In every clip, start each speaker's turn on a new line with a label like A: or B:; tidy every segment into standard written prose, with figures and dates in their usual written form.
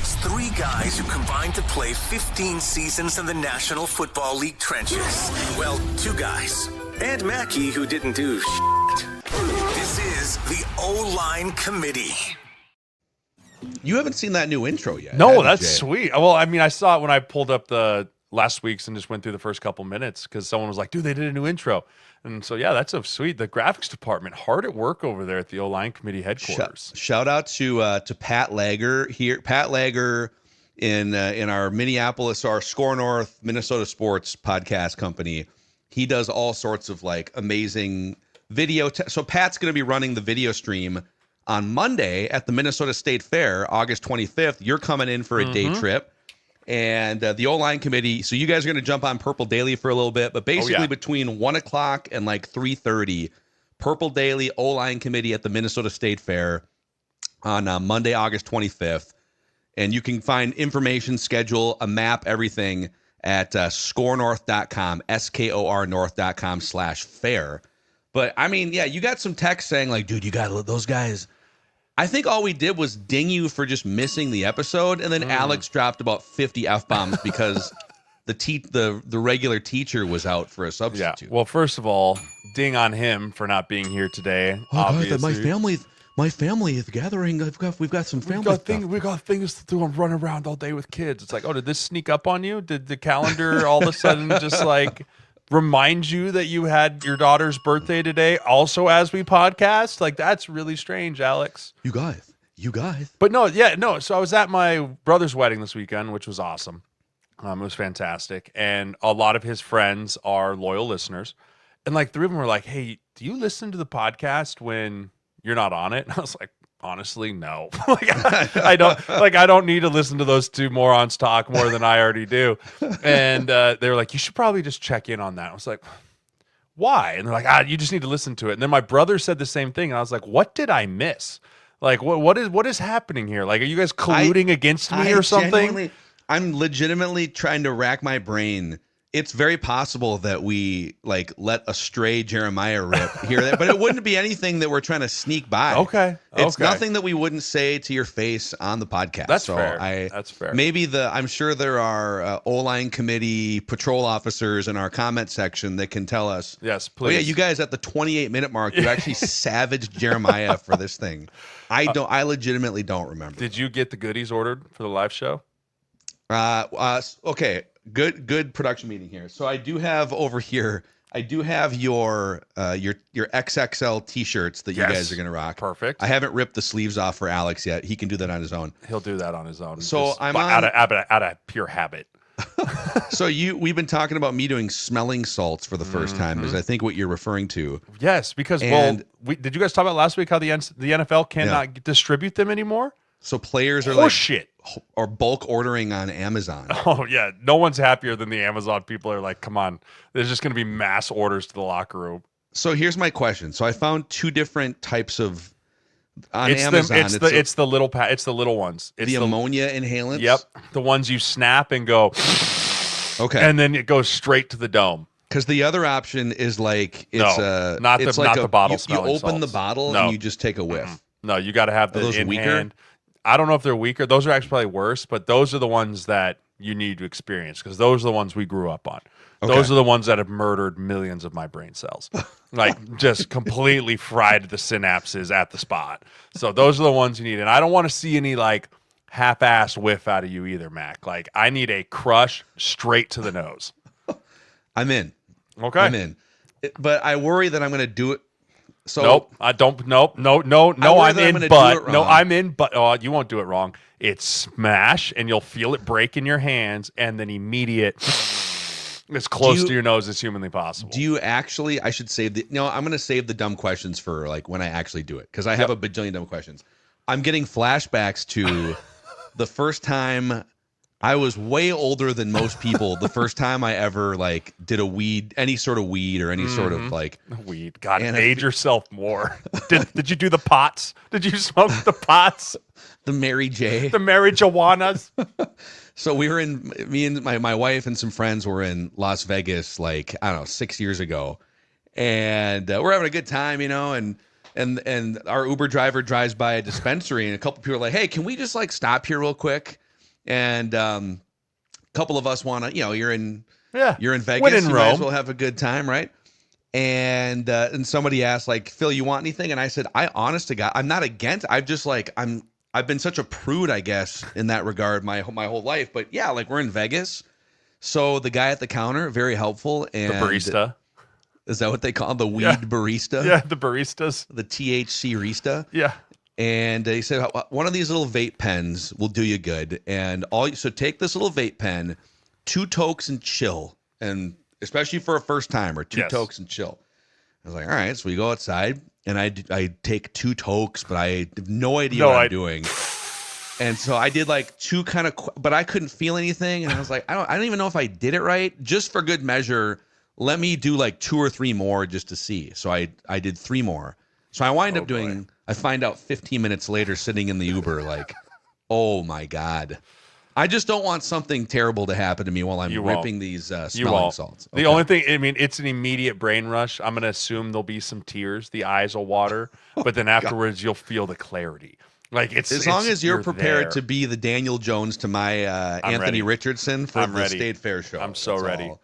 A: It's three guys who combined to play 15 seasons in the National Football League trenches. Well, two guys. And Mackey, who didn't do shit. This is the OLine Committee.
B: You haven't seen that new intro yet.
C: No, that's sweet. Well, I mean, I saw it when I pulled up the last week's and just went through the first couple minutes because someone was like, dude, they did a new intro. And so, yeah, that's so sweet. The graphics department, hard at work over there at the OLine Committee headquarters.
B: Shout out to Pat Lager here. Pat Lager in our Minneapolis, our Score North Minnesota Sports podcast company. He does all sorts of like amazing video. So Pat's going to be running the video stream on Monday at the Minnesota State Fair, August 25th. You're coming in for a day trip. And the OLine Committee, so you guys are going to jump on Purple Daily for a little bit, but basically between 1 o'clock and like 3:30, Purple Daily, OLine Committee at the Minnesota State Fair on Monday, August 25th. And you can find information, schedule, a map, everything at scorenorth.com, skornorth.com/fair. But I mean, yeah, you got some text saying like, dude, you got those guys. I think all we did was ding you for just missing the episode, and then Alex dropped about 50 F-bombs because the regular teacher was out for a substitute.
C: Yeah. Well, first of all, ding on him for not being here today.
B: Oh, obviously. God, my family is gathering. We've got some family stuff.
C: We got things to do. I'm running around all day with kids. It's like, oh, did this sneak up on you? Did the calendar all of a sudden just like remind you that you had your daughter's birthday today also as we podcast? Like, that's really strange, Alex.
B: You guys.
C: But no. So I was at my brother's wedding this weekend, which was awesome. It was fantastic. And a lot of his friends are loyal listeners. And like 3 of them were like, hey, do you listen to the podcast when you're not on it? And I was like, honestly, no. I don't need to listen to those two morons talk more than I already do. And they were like, you should probably just check in on that. I was like, why? And they're like, you just need to listen to it. And then my brother said the same thing. And I was like, what did I miss? Like, what is happening here? Like, are you guys colluding against me or something?
B: I'm legitimately trying to rack my brain. It's very possible that we like let a stray Jeremiah rip here, but it wouldn't be anything that we're trying to sneak by.
C: Okay.
B: It's nothing that we wouldn't say to your face on the podcast.
C: That's fair. That's fair.
B: Maybe I'm sure there are OLine Committee patrol officers in our comment section that can tell us.
C: Yes, please.
B: Oh yeah, you guys at the 28-minute mark, you actually savaged Jeremiah for this thing. I legitimately don't remember.
C: Did you get the goodies ordered for the live show?
B: Okay. Good production meeting here. So I do have over here. I do have your XXL T-shirts that you guys are gonna rock.
C: Perfect.
B: I haven't ripped the sleeves off for Alex yet. He can do that on his own.
C: He'll do that on his own.
B: So I'm
C: out of pure habit.
B: So we've been talking about me doing smelling salts for the first time. Is I think what you're referring to.
C: Yes, because did you guys talk about last week how the NFL cannot distribute them anymore?
B: So players are are bulk ordering on Amazon.
C: Oh yeah, no one's happier than the Amazon people. Are like, come on, there's just going to be mass orders to the locker room.
B: So here's my question. So I found 2 different types of Amazon.
C: It's the little ones. It's
B: the ammonia inhalants.
C: Yep, the ones you snap and go.
B: Okay,
C: and then it goes straight to the dome.
B: Because the other option is like
C: not the bottle.
B: You open the bottle and you just take a whiff.
C: No, you got to have
B: those
C: in
B: weaker.
C: Hand. I don't know if they're weaker. Those are actually probably worse, but those are the ones that you need to experience because those are the ones we grew up on. Okay. Those are the ones that have murdered millions of my brain cells, like just completely fried the synapses at the spot. So those are the ones you need. And I don't want to see any like half-assed whiff out of you either, Mac. Like I need a crush straight to the nose.
B: I'm in.
C: Okay.
B: I'm in. But I worry that I'm going to do it. So
C: nope, I don't. No. I'm in, but you won't do it wrong. It's smash, and you'll feel it break in your hands, and then immediate as close to your nose as humanly possible.
B: Do you actually? I should save the. No, I'm going to save the dumb questions for like when I actually do it because I have a bajillion dumb questions. I'm getting flashbacks to the first time. I was way older than most people the first time I ever like did any sort of weed or any sort of like
C: weed. God, age yourself more. Did you do the pots? Did you smoke the pots?
B: The Mary J.
C: The marijuanas.
B: So we were me and my wife and some friends were in Las Vegas like, I don't know, 6 years ago. And we're having a good time, and our Uber driver drives by a dispensary and a couple people are like, hey, can we just like stop here real quick? And a couple of us want to, you're in
C: Yeah.
B: Vegas,
C: When in
B: you might as
C: Rome.
B: well have a good time, right? And somebody asked, like, Phil, you want anything? And I said, honest to God, I'm not against. I've been such a prude, I guess, in that regard my whole life. But yeah, like, we're in Vegas, so the guy at the counter, very helpful. And
C: The barista.
B: Is that what they call the weed barista?
C: Yeah, the baristas.
B: The THC barista.
C: Yeah.
B: And he said, one of these little vape pens will do you good. And so take this little vape pen, 2 tokes and chill. And especially for a first timer, 2 tokes and chill. I was like, all right. So we go outside and I take 2 tokes, but I have no idea what I'm doing. And so I did like 2 kind of, but I couldn't feel anything. And I was like, I don't even know if I did it right. Just for good measure, let me do like 2 or 3 more just to see. So I did 3 more. So I wind up doing, I find out 15 minutes later sitting in the Uber like, oh my God. I just don't want something terrible to happen to me while I'm ripping these smelling salts.
C: Okay. The only thing, I mean, it's an immediate brain rush. I'm going to assume there'll be some tears. The eyes will water. But then afterwards, you'll feel the clarity. Like as
B: long as you're prepared
C: there.
B: to be the Daniel Jones to my Anthony
C: ready.
B: Richardson for the State Fair show.
C: I'm so ready.
B: All.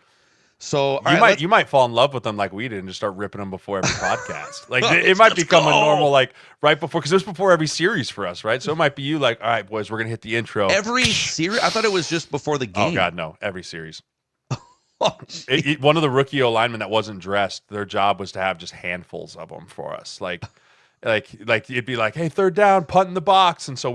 B: So
C: you might fall in love with them like we did and just start ripping them before every podcast. Like it might become a normal, like right before, because it was before every series for us, right? So it might be you like, all right, boys, we're gonna hit the intro.
B: Every series? I thought it was just before the game.
C: Oh God, no, every series. One of the rookie O-linemen that wasn't dressed, their job was to have just handfuls of them for us, like it'd be like, hey, 3rd down, punt in the box, and so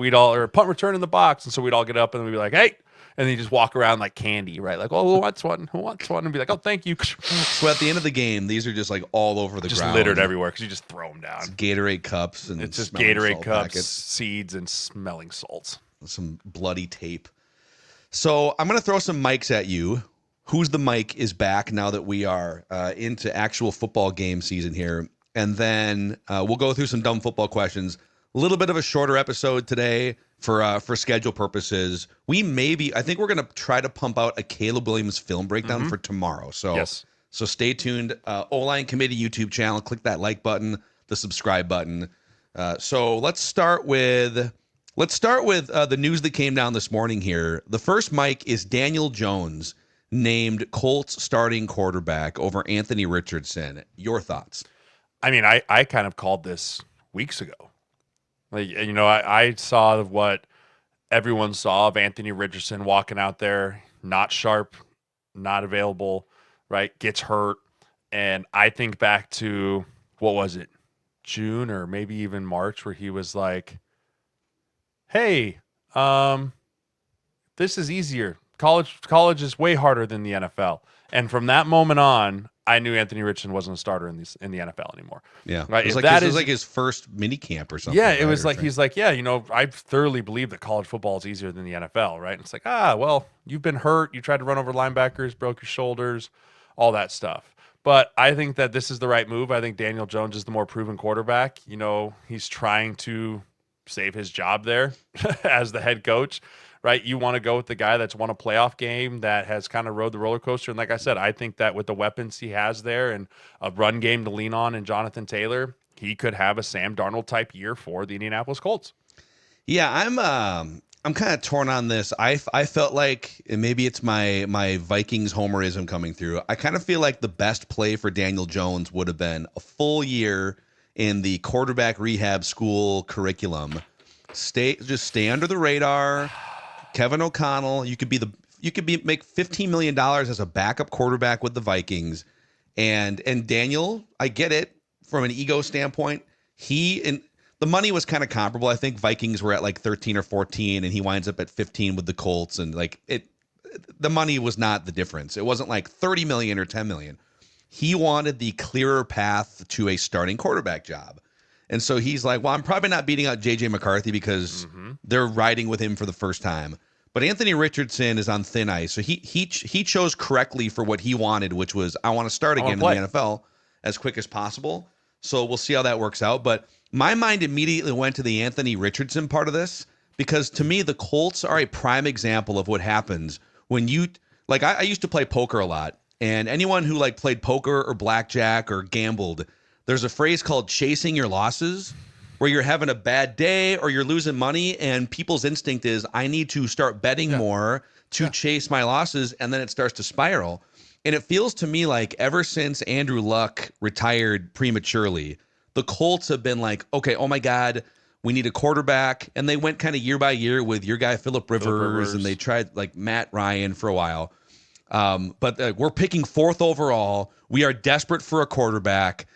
C: punt return in the box, and so we'd all get up and we'd be like, hey. And then you just walk around like candy, right? Like, oh, who wants one? Who wants one? And be like, oh, thank you.
B: So at the end of the game, these are just like all over the ground.
C: Just littered everywhere because you just throw them down.
B: It's Gatorade cups. And
C: it's just Gatorade cups,
B: packets.
C: seeds, and smelling salts.
B: Some bloody tape. So I'm going to throw some mics at you. Who's the mic is back now that we are into actual football game season here. And then we'll go through some dumb football questions. A little bit of a shorter episode today for schedule purposes. I think we're going to try to pump out a Caleb Williams film breakdown for tomorrow. So, So stay tuned. OLine Committee YouTube channel. Click that like button, the subscribe button. So let's start with the news that came down this morning here. The first mic is Daniel Jones named Colts starting quarterback over Anthony Richardson. Your thoughts?
C: I mean, I kind of called this weeks ago. Like, I saw what everyone saw of Anthony Richardson walking out there, not sharp, not available, right? Gets hurt. And I think back to, what was it, June or maybe even March, where he was like, hey, this is easier. College is way harder than the NFL. And from that moment on, I knew Anthony Richardson wasn't a starter in the NFL anymore.
B: Yeah,
C: right.
B: It was like his first mini camp or something.
C: Yeah, it was like he's like, I thoroughly believe that college football is easier than the NFL, right? And it's like, well, you've been hurt. You tried to run over linebackers, broke your shoulders, all that stuff. But I think that this is the right move. I think Daniel Jones is the more proven quarterback. He's trying to save his job there as the head coach. Right, you want to go with the guy that's won a playoff game, that has kind of rode the roller coaster. And like I said, I think that with the weapons he has there and a run game to lean on in Jonathan Taylor, he could have a Sam Darnold type year for the Indianapolis Colts.
B: Yeah, I'm kind of torn on this. I felt like, and maybe it's my Vikings homerism coming through, I kind of feel like the best play for Daniel Jones would have been a full year in the quarterback rehab school curriculum. Stay under the radar. Kevin O'Connell, you could make $15 million as a backup quarterback with the Vikings, and Daniel, I get it from an ego standpoint. The money was kind of comparable. I think Vikings were at like 13 or 14, and he winds up at 15 with the Colts, and the money was not the difference. It wasn't like 30 million or 10 million. He wanted the clearer path to a starting quarterback job. And so he's like, well, I'm probably not beating out J.J. McCarthy because they're riding with him for the first time. But Anthony Richardson is on thin ice. So he chose correctly for what he wanted, which was, I want to start again in the NFL as quick as possible. So we'll see how that works out. But my mind immediately went to the Anthony Richardson part of this, because to me, the Colts are a prime example of what happens when you, like, I used to play poker a lot. And anyone who played poker or blackjack or gambled, there's a phrase called chasing your losses, where you're having a bad day or you're losing money and people's instinct is I need to start betting more to chase my losses, and then it starts to spiral. And it feels to me like ever since Andrew Luck retired prematurely, the Colts have been like, okay, oh my God, we need a quarterback. And they went kind of year by year with your guy, Phillip Rivers, and they tried like Matt Ryan for a while. But we're picking 4th overall. We are desperate for a quarterback.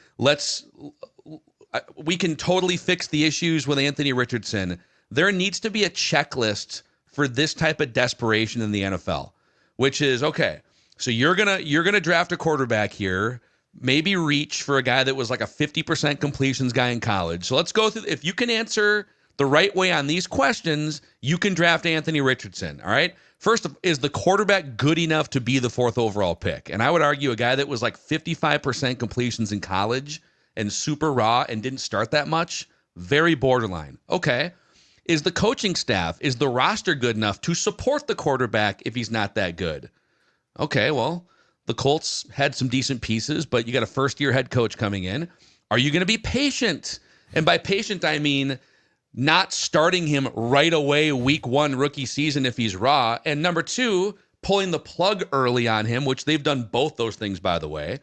B: We can totally fix the issues with Anthony Richardson. There needs to be a checklist for this type of desperation in the NFL, which is, okay, so you're gonna draft a quarterback here, maybe reach for a guy that was like a 50% completions guy in college. So let's go through. If you can answer the right way on these questions, you can draft Anthony Richardson. All right. First, is the quarterback good enough to be the 4th overall pick? And I would argue a guy that was like 55% completions in college and super raw and didn't start that much, very borderline. Okay. Is the coaching staff, is the roster good enough to support the quarterback if he's not that good? Okay, well, the Colts had some decent pieces, but you got a first-year head coach coming in. Are you going to be patient? And by patient, I mean not starting him right away week 1 rookie season if he's raw. And number 2, pulling the plug early on him, which they've done both those things, by the way.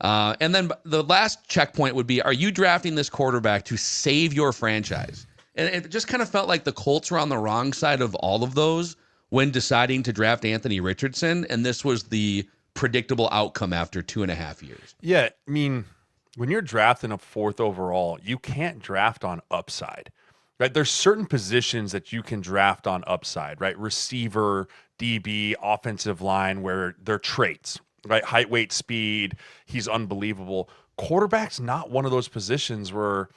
B: And then the last checkpoint would be, are you drafting this quarterback to save your franchise? And it just kind of felt like the Colts were on the wrong side of all of those when deciding to draft Anthony Richardson. And this was the predictable outcome after 2.5 years.
C: Yeah, I mean, when you're drafting a 4th overall, you can't draft on upside, right? There's certain positions that you can draft on upside, right? Receiver, DB, offensive line, where they're traits, right? Height, weight, speed. He's unbelievable. Quarterback's not one of those positions where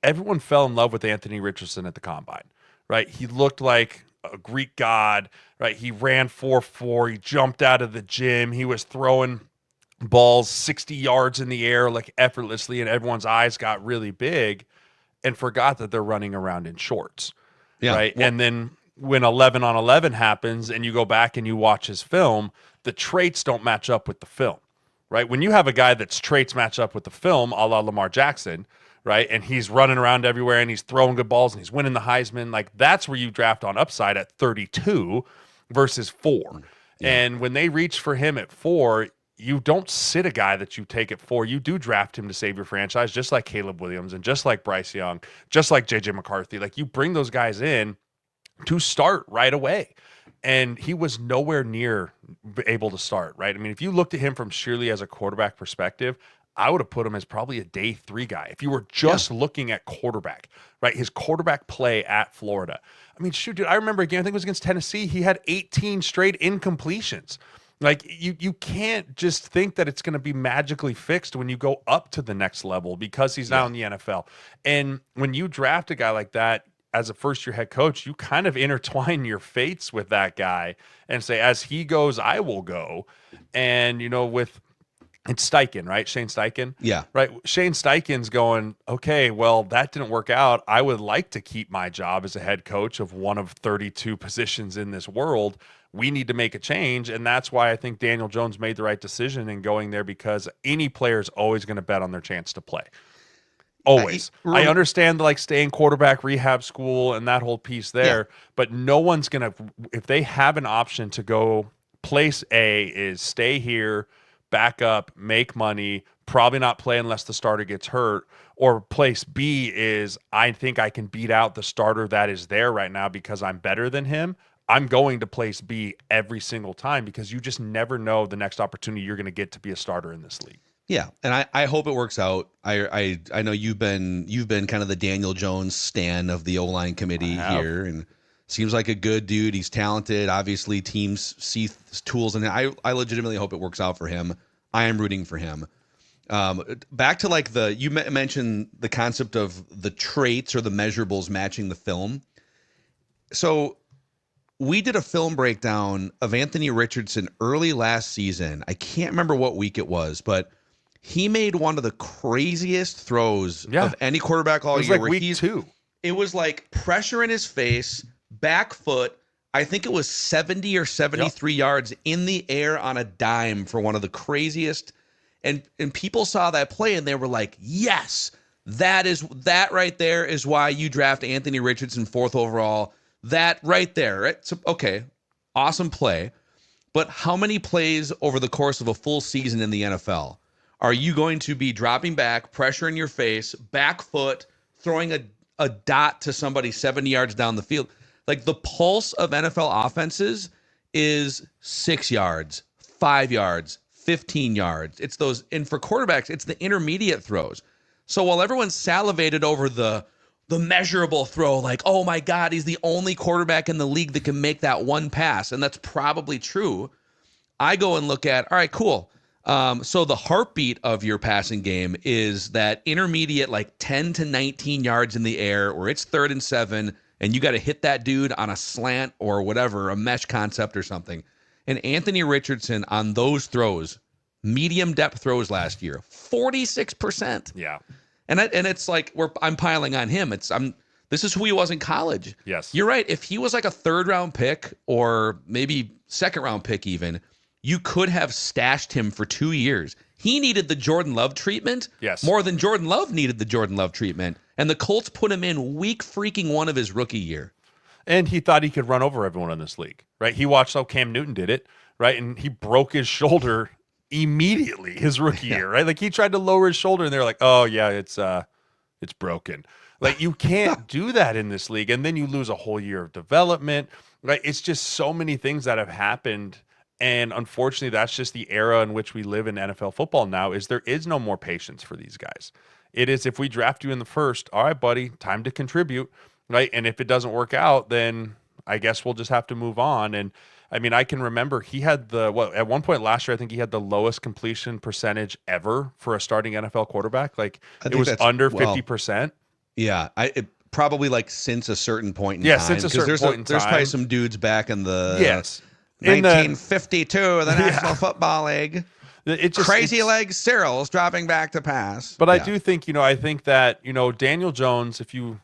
C: everyone fell in love with Anthony Richardson at the combine, right? He looked like a Greek god, right? He ran 4.4. He jumped out of the gym. He was throwing balls 60 yards in the air like effortlessly, and everyone's eyes got really big and forgot that they're running around in shorts, right? Well, and then when 11 on 11 happens and you go back and you watch his film, the traits don't match up with the film, right? When you have a guy that's traits match up with the film, a la Lamar Jackson, right? And he's running around everywhere and he's throwing good balls and he's winning the Heisman. Like, that's where you draft on upside at 32 versus 4. Yeah. And when they reach for him at 4, you don't sit a guy that you take at 4. You do draft him to save your franchise, just like Caleb Williams and just like Bryce Young, just like JJ McCarthy. Like, you bring those guys in to start right away. And he was nowhere near able to start, right? I mean, if you looked at him from sheerly as a quarterback perspective, I would have put him as probably a day 3 guy. If you were just looking at quarterback, right? His quarterback play at Florida. I mean, shoot, dude, I remember again, I think it was against Tennessee. He had 18 straight incompletions. Like, you can't just think that it's going to be magically fixed when you go up to the next level because he's now in the NFL. And when you draft a guy like that as a first-year head coach, you kind of intertwine your fates with that guy and say, as he goes, I will go. And, you know, it's Steichen, right? Shane Steichen?
B: Yeah.
C: Right. Shane Steichen's going, okay, well, that didn't work out. I would like to keep my job as a head coach of one of 32 positions in this world. We need to make a change. And that's why I think Daniel Jones made the right decision in going there, because any player is always going to bet on their chance to play. Always. I understand like staying quarterback rehab school and that whole piece there, but no one's going to, if they have an option to go, place A is stay here, back up, make money, probably not play unless the starter gets hurt, or place B is I think I can beat out the starter that is there right now because I'm better than him. I'm going to place B every single time because you just never know the next opportunity you're going to get to be a starter in this league.
B: Yeah, and I hope it works out. I know you've been kind of the Daniel Jones stan of the OLine committee here, and seems like a good dude. He's talented. Obviously, teams see tools, and I legitimately hope it works out for him. I am rooting for him. Back to like you mentioned the concept of the traits or the measurables matching the film. So we did a film breakdown of Anthony Richardson early last season. I can't remember what week it was, but he made one of the craziest throws of any quarterback all year.
C: It was like week 2.
B: It was like pressure in his face, back foot. I think it was 70 or 73 yards in the air on a dime for one of the craziest. And people saw that play and they were like, yes, That right there is why you draft Anthony Richardson 4th overall. That right there. Right? So, okay, awesome play. But how many plays over the course of a full season in the NFL are you going to be dropping back, pressure in your face, back foot, throwing a dot to somebody 70 yards down the field? Like, the pulse of NFL offenses is 6 yards, 5 yards, 15 yards. It's those, and for quarterbacks, it's the intermediate throws. So while everyone's salivated over the measurable throw, like, oh my God, he's the only quarterback in the league that can make that one pass, and that's probably true, I go and look at, all right, cool. So the heartbeat of your passing game is that intermediate, like 10 to 19 yards in the air, where it's 3rd and 7, and you got to hit that dude on a slant or whatever, a mesh concept or something. And Anthony Richardson on those throws, medium depth throws last year, 46%.
C: Yeah.
B: And it's like I'm piling on him. This is who he was in college.
C: Yes.
B: You're right. If he was like a 3rd round pick or maybe 2nd round pick even, you could have stashed him for 2 years. He needed the Jordan Love treatment more than Jordan Love needed the Jordan Love treatment. And the Colts put him in week freaking 1 of his rookie year.
C: And he thought he could run over everyone in this league, right? He watched how Cam Newton did it, right? And he broke his shoulder immediately his rookie year, right? Like, he tried to lower his shoulder and they're like, oh yeah, it's broken. Like, you can't do that in this league. And then you lose a whole year of development, right? It's just so many things that have happened. And unfortunately, that's just the era in which we live in NFL football now, is there is no more patience for these guys. It is, if we draft you in the 1st, all right, buddy, time to contribute, right? And if it doesn't work out, then I guess we'll just have to move on. And I mean, I can remember he had at one point last year, I think he had the lowest completion percentage ever for a starting NFL quarterback. Like, it was under 50%.
B: Yeah. Probably like since a certain point in time.
C: Since a certain point in time.
B: There's probably some dudes back in the
C: 1952,
B: the National Football League. Crazy legs Sirles dropping back to pass.
C: But I do think, I think that, Daniel Jones, if you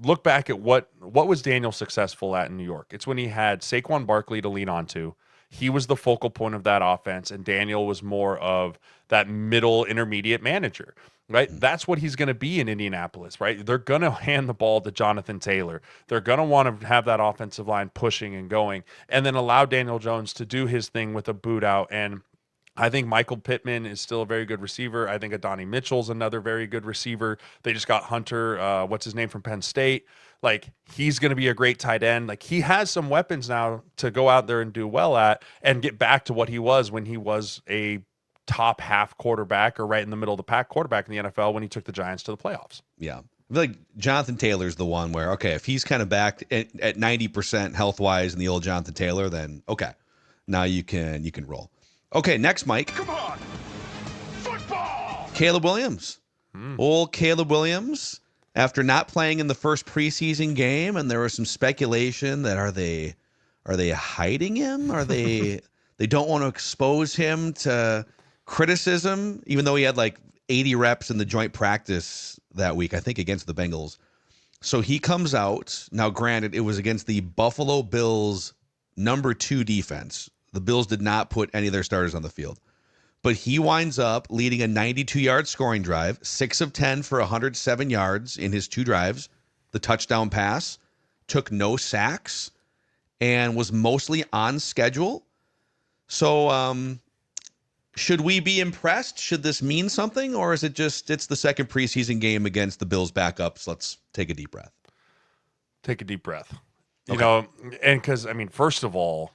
C: look back at what was Daniel successful at in New York, it's when he had Saquon Barkley to lean onto. He was the focal point of that offense, and Daniel was more of that middle intermediate manager, right? That's what he's going to be in Indianapolis, right? They're going to hand the ball to Jonathan Taylor. They're going to want to have that offensive line pushing and going, and then allow Daniel Jones to do his thing with a boot out. And I think Michael Pittman is still a very good receiver. I think Adonai Mitchell's another very good receiver. They just got Hunter, what's his name, from Penn State. Like, he's going to be a great tight end. Like, he has some weapons now to go out there and do well at and get back to what he was when he was a top half quarterback, or right in the middle of the pack quarterback in the NFL when he took the Giants to the playoffs.
B: Yeah. I feel like Jonathan Taylor's the one where, okay, if he's kind of back at 90% health-wise in the old Jonathan Taylor, then okay, now you can roll. Okay, next, Mike.
D: Come on. Football.
B: Caleb Williams. Old Caleb Williams, after not playing in the first preseason game, and there was some speculation that are they hiding him? Are they don't want to expose him to criticism, even though he had like 80 reps in the joint practice that week, I think against the Bengals. So he comes out. Now, granted, it was against the Buffalo Bills number 2 defense. The Bills did not put any of their starters on the field. But he winds up leading a 92-yard scoring drive, 6 of 10 for 107 yards in his 2 drives. The touchdown pass, took no sacks, and was mostly on schedule. So should we be impressed? Should this mean something? Or is it just it's the second preseason game against the Bills backups? Let's take a deep breath.
C: Take a deep breath. You know, and because, I mean, first of all,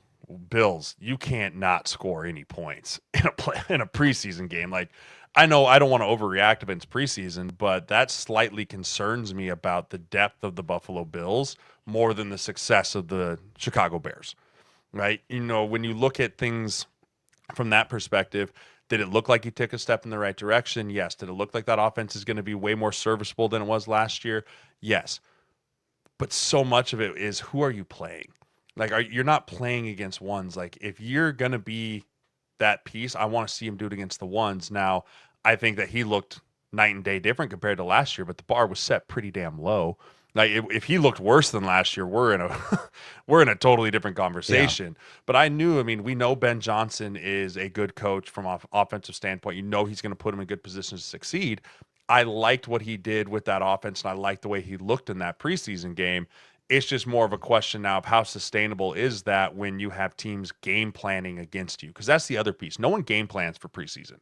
C: Bills, you can't not score any points in a preseason game. Like, I know I don't want to overreact if it's preseason, but that slightly concerns me about the depth of the Buffalo Bills more than the success of the Chicago Bears, right? You know, when you look at things from that perspective, did it look like he took a step in the right direction? Yes. Did it look like that offense is going to be way more serviceable than it was last year? Yes. But so much of it is, who are you playing? Like, you're not playing against ones. Like, if you're going to be that piece, I want to see him do it against the ones. Now, I think that he looked night and day different compared to last year, but the bar was set pretty damn low. Like, if he looked worse than last year, we're in a totally different conversation. Yeah. But I mean, we know Ben Johnson is a good coach from offensive standpoint. You know he's going to put him in good positions to succeed. I liked what he did with that offense, and I liked the way he looked in that preseason game. It's just more of a question now of how sustainable is that when you have teams game planning against you? Because that's the other piece. No one game plans for preseason.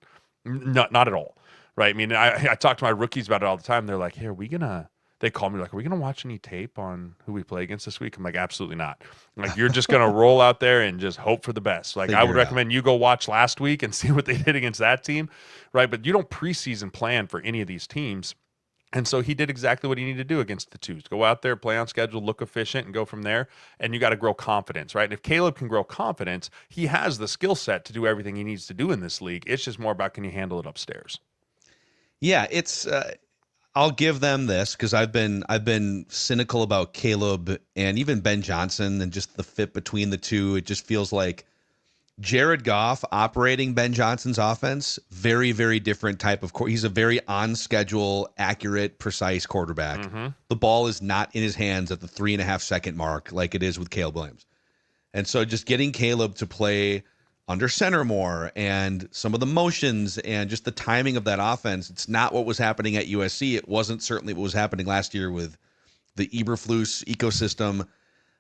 C: Not at all. Right? I mean, I talk to my rookies about it all the time. They're like, hey, they call me like, are we going to watch any tape on who we play against this week? I'm like, absolutely not. Like, you're just going to roll out there and just hope for the best. Like, I would recommend you go watch last week and see what they did against that team, right? But you don't preseason plan for any of these teams. And so he did exactly what he needed to do against the twos. Go out there, play on schedule, look efficient, and go from there. And you got to grow confidence, right? And if Caleb can grow confidence, he has the skill set to do everything he needs to do in this league. It's just more about, can you handle it upstairs?
B: Yeah, it's I'll give them this because I've been cynical about Caleb and even Ben Johnson and just the fit between the two. It just feels like Jared Goff operating Ben Johnson's offense, very, very different type of he's a very on schedule, accurate, precise quarterback. Mm-hmm. The ball is not in his hands at the 3.5 second mark like it is with Caleb Williams. And so just getting Caleb to play under center more and some of the motions and just the timing of that offense. It's not what was happening at USC. It wasn't certainly what was happening last year with the Eberflus ecosystem.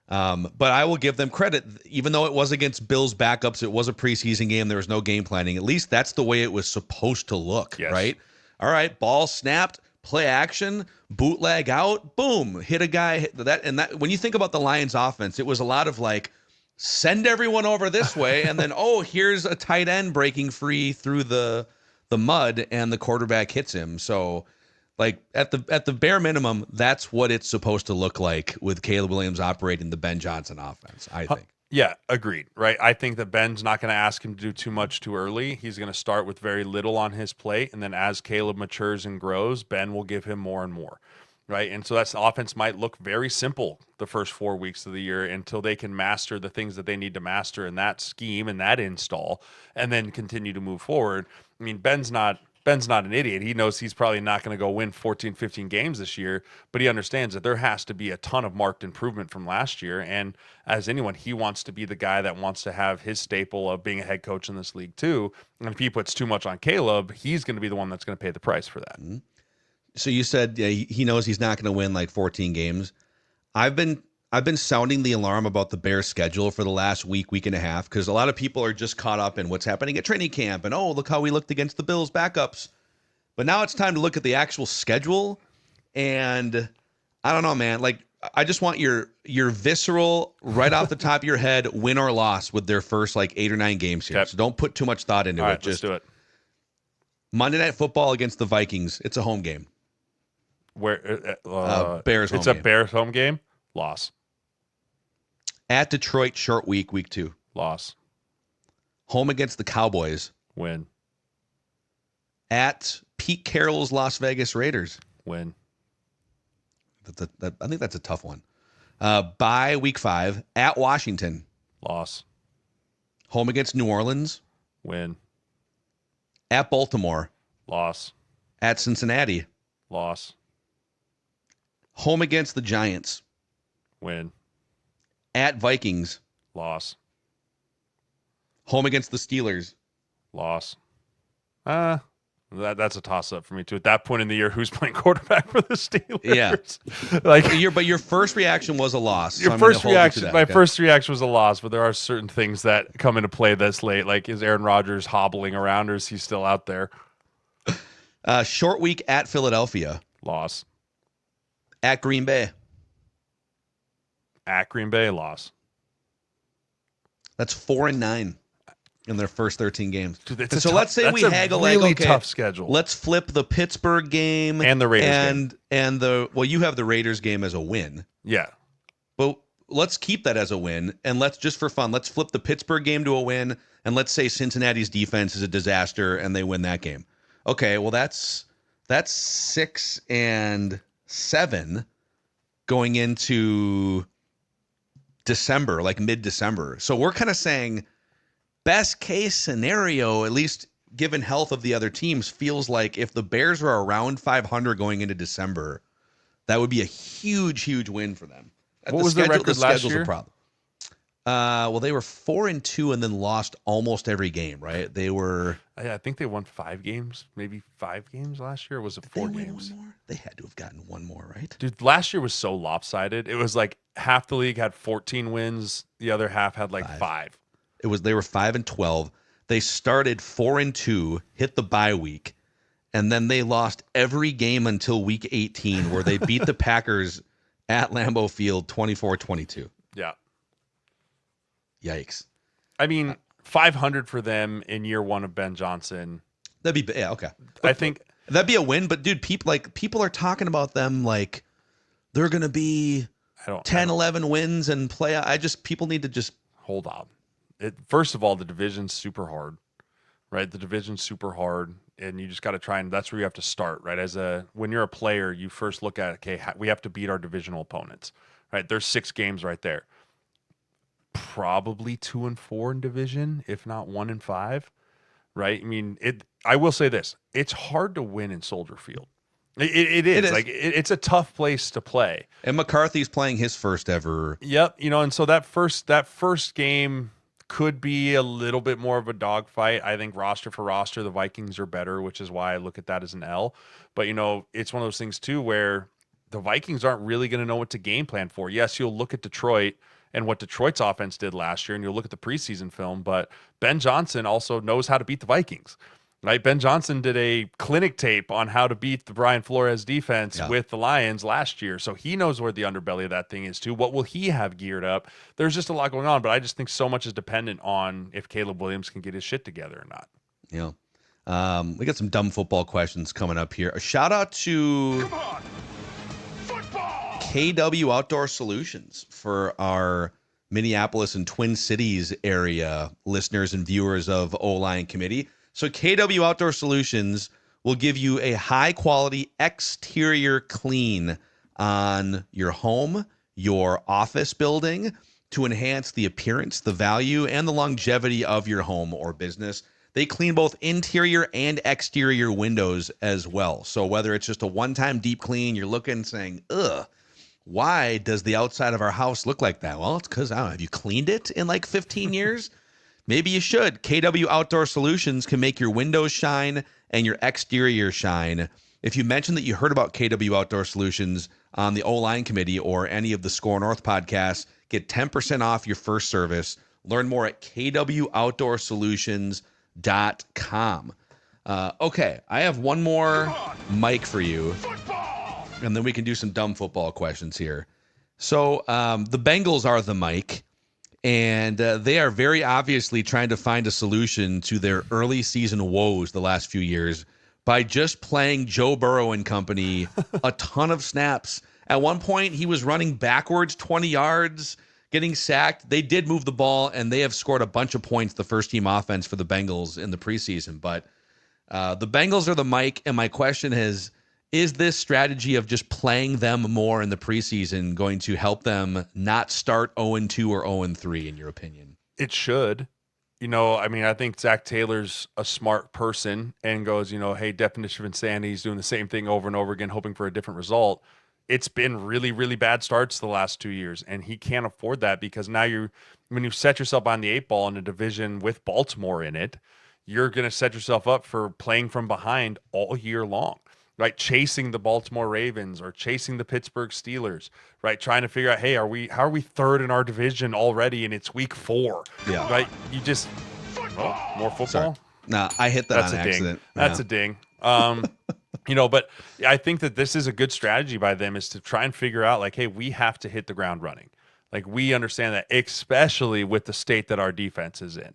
B: But I will give them credit. Even though it was against Bills backups, it was a preseason game. There was no game planning. At least that's the way it was supposed to look, yes. Right? All right, ball snapped, play action, bootleg out, boom, hit a guy. Hit that. And that, when you think about the Lions offense, it was a lot of like, send everyone over this way, and then, oh, here's a tight end breaking free through the mud, and the quarterback hits him. So, like, at the bare minimum, that's what it's supposed to look like with Caleb Williams operating the Ben Johnson offense, I think.
C: Yeah, agreed, right? I think that Ben's not going to ask him to do too much too early. He's going to start with very little on his plate, and then as Caleb matures and grows, Ben will give him more and more. Right. And so that's the offense might look very simple the first 4 weeks of the year until they can master the things that they need to master in that scheme and that install and then continue to move forward. I mean, Ben's not an idiot. He knows he's probably not going to go win 14, 15 games this year, but he understands that there has to be a ton of marked improvement from last year. And as anyone, he wants to be the guy that wants to have his staple of being a head coach in this league too. And if he puts too much on Caleb, he's going to be the one that's going to pay the price for that.
B: Mm-hmm. So you said he knows he's not going to win like 14 games. I've been sounding the alarm about the Bears' schedule for the last week and a half because a lot of people are just caught up in what's happening at training camp and, oh, look how we looked against the Bills backups. But now it's time to look at the actual schedule. And I don't know, man. Like, I just want your visceral, right off the top of your head, win or loss with their first like 8 or 9 games here. Okay. So don't put too much thought into it.
C: Right, just do it.
B: Monday Night Football against the Vikings. It's a home game.
C: Where
B: Bears home
C: it's
B: game.
C: A Bears home game. Loss.
B: At Detroit, short week 2.
C: Loss.
B: Home against the Cowboys.
C: Win.
B: At Pete Carroll's Las Vegas Raiders.
C: Win.
B: I think that's a tough one. Bye week 5 at Washington.
C: Loss.
B: Home against New Orleans.
C: Win.
B: At Baltimore.
C: Loss.
B: At Cincinnati.
C: Loss.
B: Home against the Giants.
C: Win.
B: At Vikings.
C: Loss.
B: Home against the Steelers.
C: Loss. That's a toss-up for me, too. At that point in the year, who's playing quarterback for the Steelers?
B: Yeah. But your first reaction was a loss.
C: My first reaction was a loss, but there are certain things that come into play this late. Like, is Aaron Rodgers hobbling around, or is he still out there?
B: Short week at Philadelphia.
C: Loss.
B: At Green Bay.
C: At Green Bay, loss.
B: That's 4-9 in their first 13 games.
C: Dude,
B: so let's say we haggle
C: really
B: like, okay,
C: tough schedule.
B: Let's flip the Pittsburgh game
C: and the Raiders game.
B: And you have the Raiders game as a win.
C: Yeah.
B: But let's keep that as a win, and let's just for fun, let's flip the Pittsburgh game to a win, and let's say Cincinnati's defense is a disaster and they win that game. Okay, well that's 6-7 going into December, like mid-December. So we're kind of saying best case scenario, at least given health of the other teams, feels like if the Bears are around 500 going into December, that would be a huge, huge win for them.
C: What was the record last year?
B: A problem. Well, they were 4-2 and then lost almost every game, right? They were.
C: I think they won 5 games, maybe 5 games last year. Or was it 4 games?
B: One more? They had to have gotten one more, right?
C: Dude, last year was so lopsided. It was like half the league had 14 wins, the other half had like 5.
B: They were 5-12. They started 4-2, hit the bye week, and then they lost every game until week 18, where they beat the Packers at Lambeau Field 24-22.
C: Yeah.
B: Yikes.
C: I mean, 500 for them in year 1 of Ben Johnson.
B: That'd be okay.
C: I think
B: that'd be a win, but dude, people are talking about them like they're going to be 10, 11 wins and play. People need to just
C: hold on. First of all, the division's super hard, right? The division's super hard, and you just got to try, and that's where you have to start, right? When you're a player, you first look at, okay, we have to beat our divisional opponents, right? There's 6 games right there. Probably 2-4 in division, if not 1-5, right? I mean, I will say this: it's hard to win in Soldier Field. It is. Like it's a tough place to play.
B: And McCarthy's playing his first ever.
C: Yep, and so that first game could be a little bit more of a dogfight. I think roster for roster, the Vikings are better, which is why I look at that as an L. But it's one of those things too where the Vikings aren't really going to know what to game plan for. Yes, you'll look at Detroit and what Detroit's offense did last year, and you'll look at the preseason film, but Ben Johnson also knows how to beat the Vikings. Right? Ben Johnson did a clinic tape on how to beat the Brian Flores defense with the Lions last year. So he knows where the underbelly of that thing is too. What will he have geared up? There's just a lot going on, but I just think so much is dependent on if Caleb Williams can get his shit together or not.
B: Yeah. We got some dumb football questions coming up here. A shout out to KW Outdoor Solutions for our Minneapolis and Twin Cities area listeners and viewers of OLine Committee. So KW Outdoor Solutions will give you a high-quality exterior clean on your home, your office building, to enhance the appearance, the value, and the longevity of your home or business. They clean both interior and exterior windows as well. So whether it's just a one-time deep clean, you're looking saying, ugh, why does the outside of our house look like that? Well, it's because, I don't know, have you cleaned it in like 15 years? Maybe you should. KW Outdoor Solutions can make your windows shine and your exterior shine. If you mention that you heard about KW Outdoor Solutions on the O-Line Committee or any of the Score North podcasts, get 10% off your first service. Learn more at kwoutdoorsolutions.com. Okay, I have one more mic for you, and then we can do some dumb football questions here. So the Bengals are the mic. And they are very obviously trying to find a solution to their early season woes the last few years by just playing Joe Burrow and company a ton of snaps. At one point, he was running backwards 20 yards, getting sacked. They did move the ball, and they have scored a bunch of points, the first-team offense for the Bengals in the preseason. But the Bengals are the mic, and my question is this strategy of just playing them more in the preseason going to help them not start 0-2 or 0-3, in your opinion?
C: It should. I think Zac Taylor's a smart person and goes, hey, definition of insanity. He's doing the same thing over and over again, hoping for a different result. It's been really, really bad starts the last 2 years, and he can't afford that because now when you set yourself on the 8 ball in a division with Baltimore in it, you're going to set yourself up for playing from behind all year long. Right, chasing the Baltimore Ravens or chasing the Pittsburgh Steelers, right? Trying to figure out, hey, how are we third in our division already and it's week 4?
B: Yeah.
C: Right? You just more football.
B: Sorry. No, I hit that on accident.
C: That's a ding. But I think that this is a good strategy by them is to try and figure out like, hey, we have to hit the ground running. Like we understand that, especially with the state that our defense is in.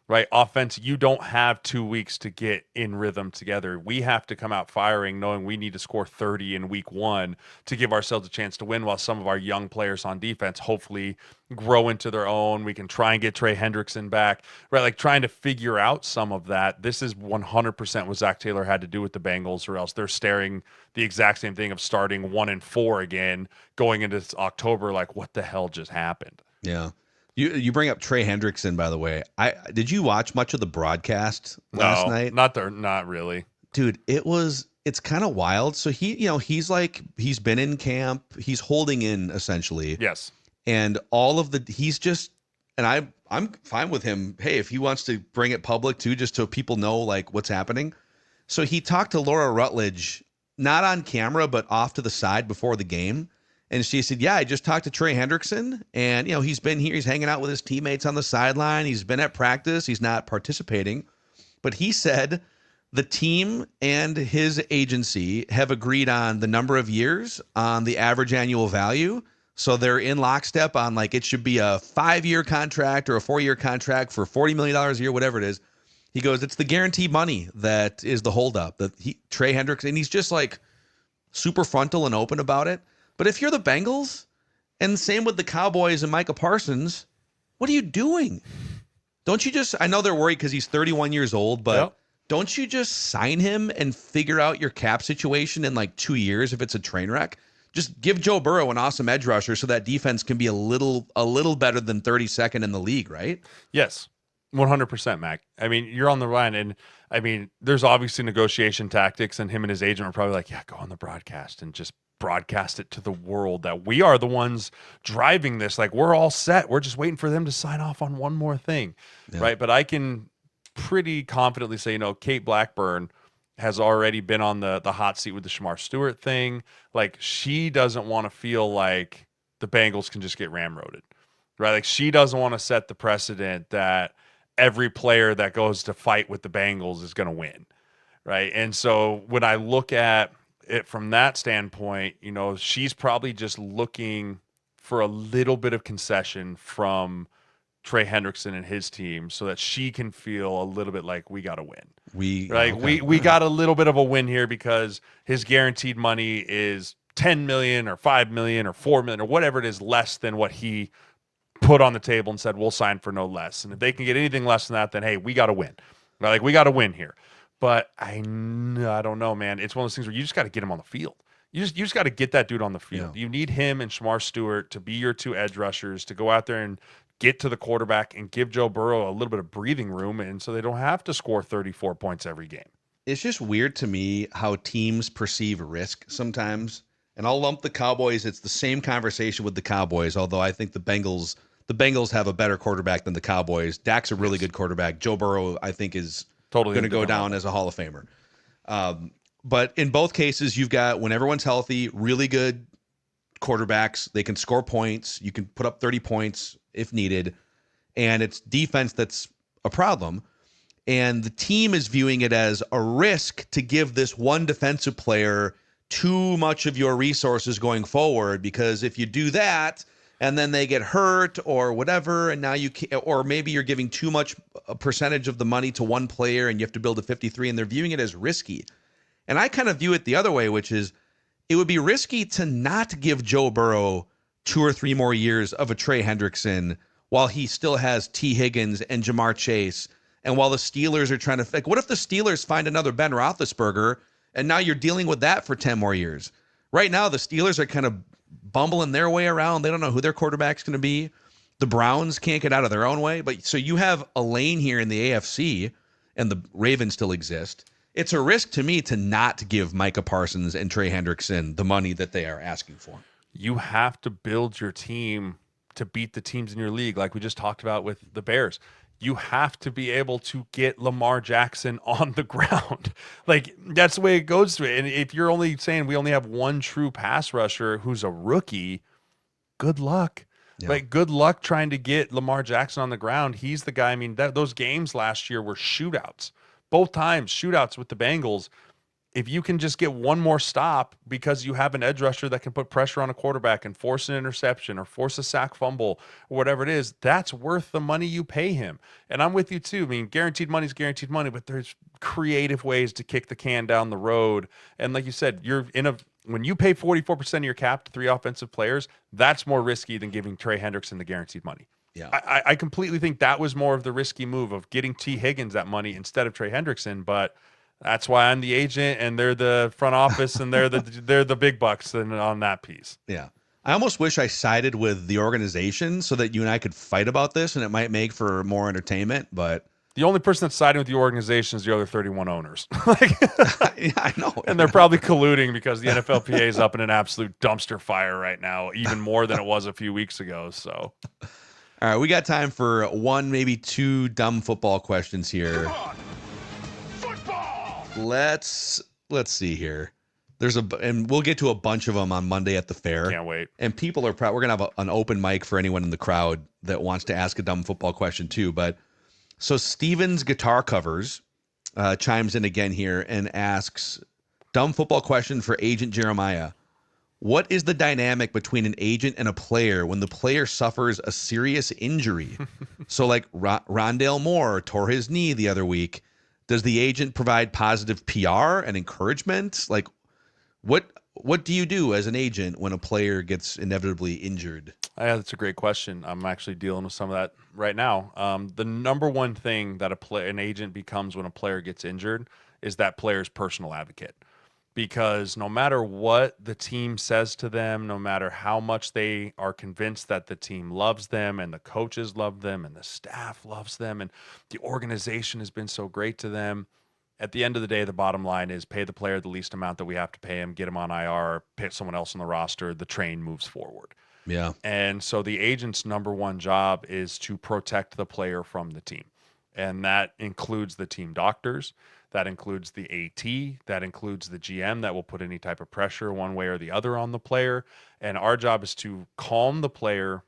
C: Right, offense, you don't have 2 weeks to get in rhythm together. We have to come out firing knowing we need to score 30 in week 1 to give ourselves a chance to win while some of our young players on defense hopefully grow into their own. We can try and get Trey Hendrickson back, right? Like trying to figure out some of that. This is 100% what Zac Taylor had to do with the Bengals, or else they're staring the exact same thing of starting 1-4 again going into October. Like, what the hell just happened?
B: Yeah. You bring up Trey Hendrickson, by the way. Did you watch much of the broadcast last night?
C: Not really.
B: Dude, it's kind of wild. So he's been in camp. He's holding in essentially.
C: Yes.
B: And he's just and I'm fine with him. Hey, if he wants to bring it public too, just so people know like what's happening. So he talked to Laura Rutledge, not on camera, but off to the side before the game. And she said, yeah, I just talked to Trey Hendrickson, and, he's been here. He's hanging out with his teammates on the sideline. He's been at practice. He's not participating. But he said the team and his agency have agreed on the number of years on the average annual value. So they're in lockstep on like it should be a 5-year contract or a 4-year contract for $40 million a year, whatever it is. He goes, it's the guaranteed money that is the holdup. Trey Hendrickson, and he's just like super frontal and open about it. But if you're the Bengals, and same with the Cowboys and Micah Parsons, what are you doing? Don't you just, I know they're worried because he's 31 years old, but don't you just sign him and figure out your cap situation in like 2 years if it's a train wreck? Just give Joe Burrow an awesome edge rusher so that defense can be a little better than 32nd in the league, right?
C: Yes, 100%, Mac. I mean, you're on the line, and I mean, there's obviously negotiation tactics, and him and his agent are probably like, yeah, go on the broadcast and just broadcast it to the world that we are the ones driving this. Like, we're all set. We're just waiting for them to sign off on one more thing, right? But I can pretty confidently say, Kate Blackburn has already been on the hot seat with the Shamar Stewart thing. Like, she doesn't want to feel like the Bengals can just get ramroded, right? Like, she doesn't want to set the precedent that every player that goes to fight with the Bengals is going to win, right? And so when I look at it from that standpoint, she's probably just looking for a little bit of concession from Trey Hendrickson and his team so that she can feel a little bit like we got to win. We got a little bit of a win here because his guaranteed money is 10 million or 5 million or 4 million or whatever it is less than what he put on the table and said, we'll sign for no less. And if they can get anything less than that, then, hey, we got to win. Like, we got to win here. But I don't know, man. It's one of those things where you just got to get him on the field. You just got to get that dude on the field. Yeah. You need him and Shamar Stewart to be your two edge rushers, to go out there and get to the quarterback and give Joe Burrow a little bit of breathing room, and so they don't have to score 34 points every game.
B: It's just weird to me how teams perceive risk sometimes. And I'll lump the Cowboys. It's the same conversation with the Cowboys, although I think the Bengals have a better quarterback than the Cowboys. Dak's a really good quarterback. Joe Burrow, I think, is totally going to go down as a Hall of Famer. But in both cases, you've got, when everyone's healthy, really good quarterbacks. They can score points. You can put up 30 points if needed. And it's defense that's a problem. And the team is viewing it as a risk to give this one defensive player too much of your resources going forward, because if you do that and then they get hurt or whatever, and now you can't, or maybe you're giving too much a percentage of the money to one player and you have to build a 53, and they're viewing it as risky. And I kind of view it the other way, which is it would be risky to not give Joe Burrow 2 or 3 more years of a Trey Hendrickson while he still has T. Higgins and Jamar Chase. And while the Steelers are trying to, like, what if the Steelers find another Ben Roethlisberger and now you're dealing with that for 10 more years? Right now, the Steelers are kind of bumbling their way around. They don't know who their quarterback's going to be. The Browns can't get out of their own way. But so you have a lane here in the AFC, and the Ravens still exist. It's a risk to me to not give Micah Parsons and Trey Hendrickson the money that they are asking for.
C: You have to build your team to beat the teams in your league, like we just talked about with the Bears. You have to be able to get Lamar Jackson on the ground. Like, that's the way it goes through it. And if you're only saying we only have one true pass rusher who's a rookie, good luck. Yeah. Like, good luck trying to get Lamar Jackson on the ground. He's the guy. I mean, those games last year were shootouts. Both times, shootouts with the Bengals. If you can just get one more stop because you have an edge rusher that can put pressure on a quarterback and force an interception or force a sack fumble or whatever it is, that's worth the money you pay him. And I'm with you too. I mean, guaranteed money is guaranteed money, but there's creative ways to kick the can down the road. And like you said, when you pay 44% of your cap to 3 offensive players, that's more risky than giving Trey Hendrickson the guaranteed money.
B: Yeah,
C: I completely think that was more of the risky move of getting T. Higgins that money instead of Trey Hendrickson, but that's why I'm the agent and they're the front office and they're the big bucks on that piece.
B: Yeah. I almost wish I sided with the organization so that you and I could fight about this and it might make for more entertainment, but
C: the only person that's siding with the organization is the other 31 owners.
B: Yeah, I know.
C: And they're probably colluding because the NFLPA is up in an absolute dumpster fire right now, even more than it was a few weeks ago. So
B: All right, we got time for one, maybe two dumb football questions here.
D: Come on. Football.
B: Let's see here. And we'll get to a bunch of them on Monday at the fair.
C: Can't wait.
B: And people are we're gonna have an open mic for anyone in the crowd that wants to ask a dumb football question too. But so Steven's Guitar Covers chimes in again here and asks, dumb football question for Agent Jeremiah. What is the dynamic between an agent and a player when the player suffers a serious injury? So like Rondale Moore tore his knee the other week. Does the agent provide positive PR and encouragement? Like what do you do as an agent when a player gets inevitably injured?
C: Yeah, that's a great question. I'm actually dealing with some of that right now. The number one thing that an agent becomes when a player gets injured is that player's personal advocate. Because no matter what the team says to them, no matter how much they are convinced that the team loves them and the coaches love them and the staff loves them and the organization has been so great to them, at the end of the day, the bottom line is pay the player the least amount that we have to pay him, get him on IR, put someone else on the roster, the train moves forward.
B: Yeah.
C: And so the agent's number one job is to protect the player from the team. And that includes the team doctors. That includes the AT. That includes the GM that will put any type of pressure one way or the other on the player. And our job is to calm the player,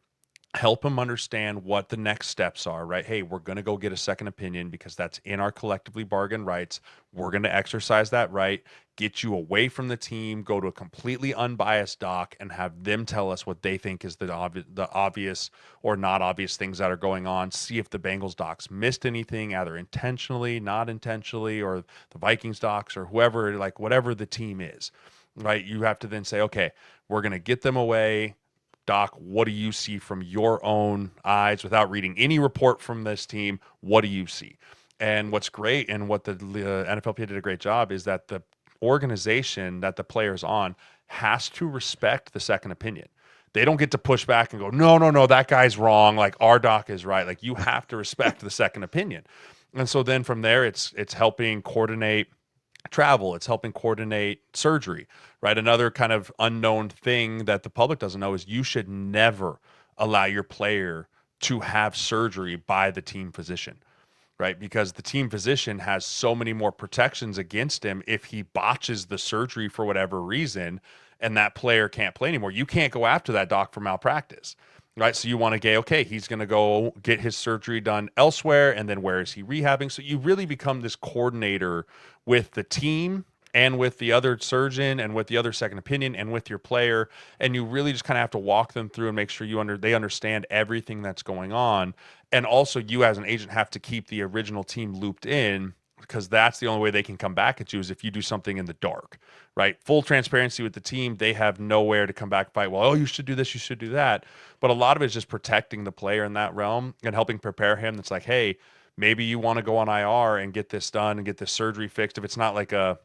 C: help him understand what the next steps are, right? Hey, we're going to go get a second opinion because that's in our collectively bargained rights. We're going to exercise that right, get you away from the team, go to a completely unbiased doc and have them tell us what they think is the obvious or not obvious things that are going on. See if the Bengals docs missed anything, either intentionally, not intentionally, or the Vikings docs or whoever, like whatever the team is, right? You have to then say, okay, we're going to get them away. Doc, what do you see from your own eyes without reading any report from this team? What do you see? And what's great and what the NFLPA did a great job is that the organization that the player's on has to respect the second opinion. They don't get to push back and go, no, that guy's wrong. Like our doc is right. Like you have to respect the second opinion. And so then from there, it's helping coordinate travel. It's helping coordinate surgery, right? Another kind of unknown thing that the public doesn't know is you should never allow your player to have surgery by the team physician, right? Because the team physician has so many more protections against him if he botches the surgery for whatever reason and that player can't play anymore. You can't go after that doc for malpractice, right? So you want to get, okay, he's going to go get his surgery done elsewhere, and then where is he rehabbing? So you really become this coordinator with the team and with the other surgeon and with the other second opinion and with your player, and you really just kind of have to walk them through and make sure they understand everything that's going on. And also you as an agent have to keep the original team looped in, because that's the only way they can come back at you is if you do something in the dark, right? Full transparency with the team. They have nowhere to come back and fight. Well, oh, you should do this, you should do that. But a lot of it is just protecting the player in that realm and helping prepare him. It's like, hey, maybe you want to go on IR and get this done and get this surgery fixed. If it's not like a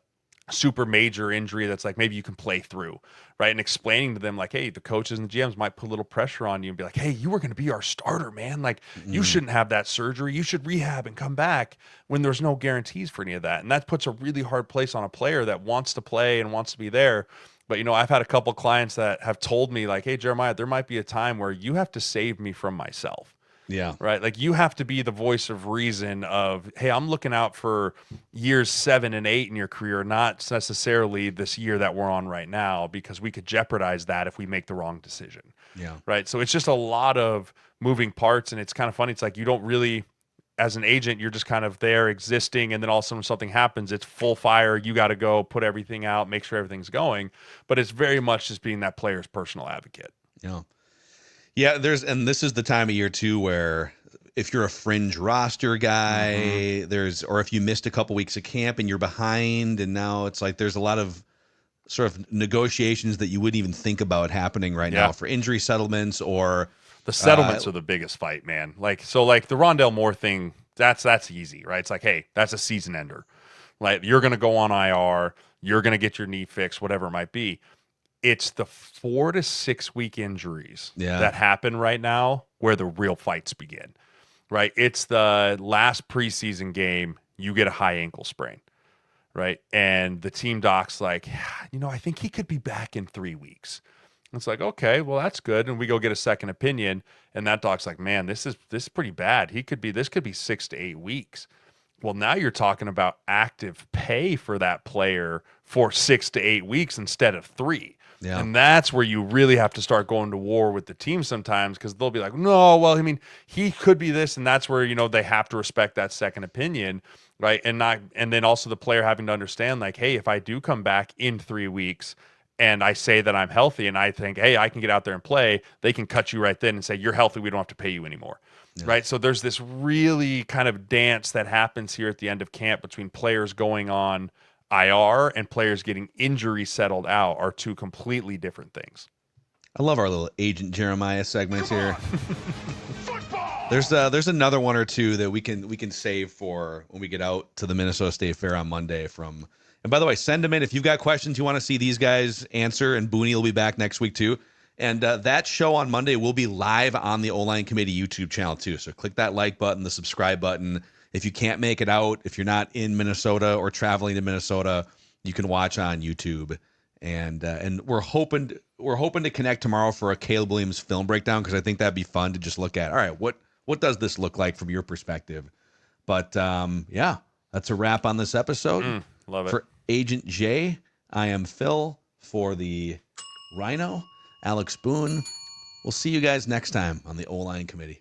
C: super major injury that's like maybe you can play through, right? And explaining to them like, hey, the coaches and the GMs might put a little pressure on you and be like, hey, you were going to be our starter, man. Like you shouldn't have that surgery. You should rehab and come back, when there's no guarantees for any of that. And that puts a really hard place on a player that wants to play and wants to be there. But, I've had a couple clients that have told me like, hey, Jeremiah, there might be a time where you have to save me from myself.
B: Yeah.
C: Right. Like you have to be the voice of reason of, hey, I'm looking out for years 7 and 8 in your career, not necessarily this year that we're on right now, because we could jeopardize that if we make the wrong decision.
B: Yeah.
C: Right. So it's just a lot of moving parts. And it's kind of funny. It's like you don't really, as an agent, you're just kind of there existing. And then all of a sudden something happens. It's full fire. You got to go put everything out, make sure everything's going. But it's very much just being that player's personal advocate.
B: Yeah. Yeah, and this is the time of year too where if you're a fringe roster guy, or if you missed a couple weeks of camp and you're behind, and now it's like there's a lot of sort of negotiations that you wouldn't even think about happening right now for injury settlements, or
C: the settlements are the biggest fight, man. Like the Rondale Moore thing, that's easy, right? It's like, hey, that's a season ender. Like you're going to go on IR, you're going to get your knee fixed, whatever it might be. It's the 4 to 6 week injuries that happen right now where the real fights begin, right? It's the last preseason game, you get a high ankle sprain, right? And the team doc's like, I think he could be back in 3 weeks. It's like, okay, well, that's good. And we go get a second opinion. And that doc's like, man, this is pretty bad. This could be 6 to 8 weeks. Well, now you're talking about active pay for that player for 6 to 8 weeks instead of 3.
B: Yeah.
C: And that's where you really have to start going to war with the team sometimes, because they'll be like, no, well, I mean, he could be this. And that's where, they have to respect that second opinion, right? And then also the player having to understand, like, hey, if I do come back in 3 weeks and I say that I'm healthy and I think, hey, I can get out there and play, they can cut you right then and say, you're healthy, we don't have to pay you anymore. Yeah. Right. So there's this really kind of dance that happens here at the end of camp between players going on IR and players getting injury settled out, are two completely different things.
B: I love our little Agent Jeremiah segments here. There's another one or two that we can save for when we get out to the Minnesota State Fair on Monday from. And by the way, send them in if you've got questions you want to see these guys answer, and Booney will be back next week too. And that show on Monday will be live on the OLine Committee YouTube channel too. So click that like button, the subscribe button. If you can't make it out, if you're not in Minnesota or traveling to Minnesota, you can watch on YouTube. And we're hoping to connect tomorrow for a Caleb Williams film breakdown, because I think that'd be fun to just look at. All right, what does this look like from your perspective? But yeah, that's a wrap on this episode.
C: Love it.
B: For Agent J, I am Phil. For the Rhino, Alex Boone. We'll see you guys next time on the OLine Committee.